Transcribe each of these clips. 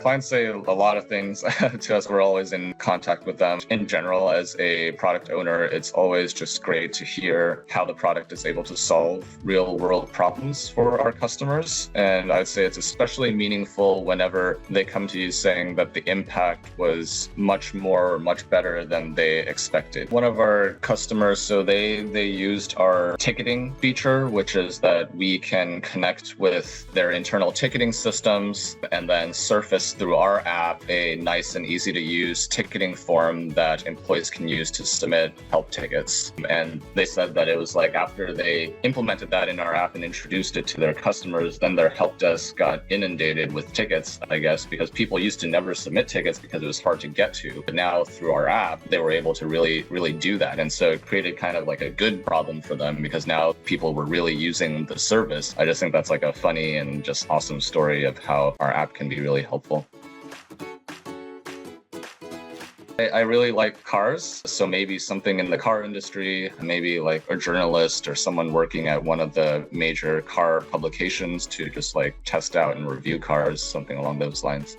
Clients say a lot of things to us. We're always in contact with them. In general, as a product owner, it's always just great to hear how the product is able to solve real world problems for our customers. And I'd say it's especially meaningful whenever they come to you saying that the impact was much better than they expected. One of our customers, so they used our ticketing feature, which is that we can connect with their internal ticketing systems and then surface through our app a nice and easy to use ticketing form that employees can use to submit help tickets. And they said that it was like after they implemented that in our app and introduced it to their customers, then their help desk got inundated with tickets, I guess, because people used to never submit tickets because it was hard to get to. But now through our app, they were able to really do that. And so it created kind of like a good problem for them because now people were really using the service. I just think that's like a funny and just awesome story of how our app can be really helpful. I really like cars, so maybe something in the car industry, maybe like a journalist or someone working at one of the major car publications to just like test out and review cars, something along those lines.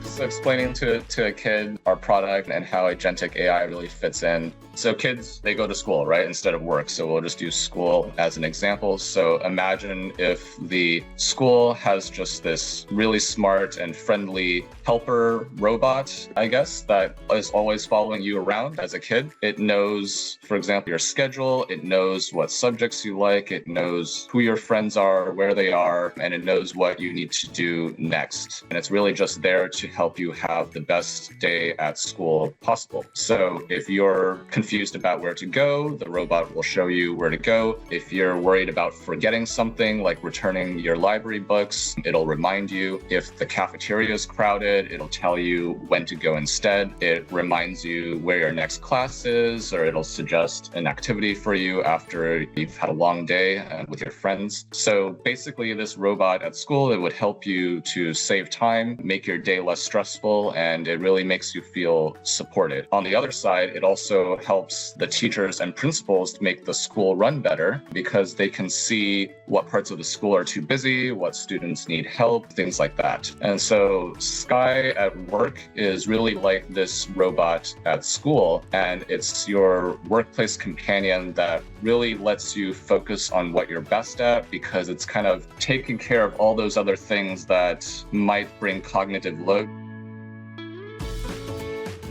So explaining to a kid our product and how agentic AI really fits in. So kids, they go to school, right, instead of work. So we'll just use school as an example. So imagine if the school has just this really smart and friendly helper robot, I guess, that is always following you around as a kid. It knows, for example, your schedule. It knows what subjects you like. It knows who your friends are, where they are, and it knows what you need to do next. And it's really just there to help you have the best day at school possible. So if you're confused about where to go, the robot will show you where to go. If you're worried about forgetting something like returning your library books, it'll remind you. If the cafeteria is crowded, it'll tell you when to go instead. It reminds you where your next class is, or it'll suggest an activity for you after you've had a long day with your friends. So basically this robot at school, it would help you to save time, make your day less stressful, and it really makes you feel supported. On the other side, it also helps the teachers and principals to make the school run better because they can see what parts of the school are too busy, what students need help, things like that. And so Sky at work is really like this robot at school, and it's your workplace companion that really lets you focus on what you're best at because it's kind of taking care of all those other things that might bring cognitive load.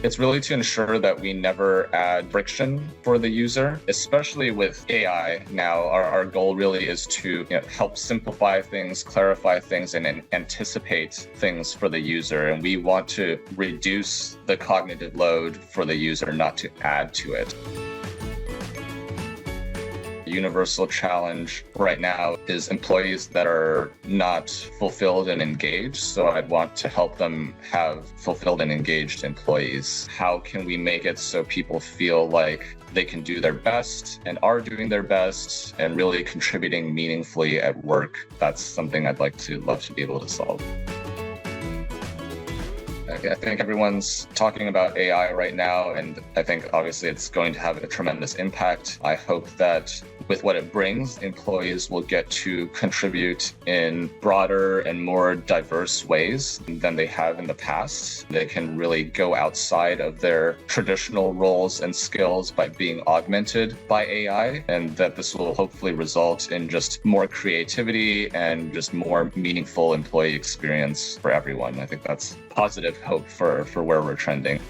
It's really to ensure that we never add friction for the user, especially with AI now. Our goal really is to help simplify things, clarify things, and anticipate things for the user. And we want to reduce the cognitive load for the user, not to add to it. Universal challenge right now is employees that are not fulfilled and engaged. So I'd want to help them have fulfilled and engaged employees. How can we make it so people feel like they can do their best and are doing their best and really contributing meaningfully at work? That's something I'd love to be able to solve. I think everyone's talking about AI right now, and I think obviously it's going to have a tremendous impact. I hope that with what it brings, employees will get to contribute in broader and more diverse ways than they have in the past. They can really go outside of their traditional roles and skills by being augmented by AI, and that this will hopefully result in just more creativity and just more meaningful employee experience for everyone. I think that's positive hope for where we're trending.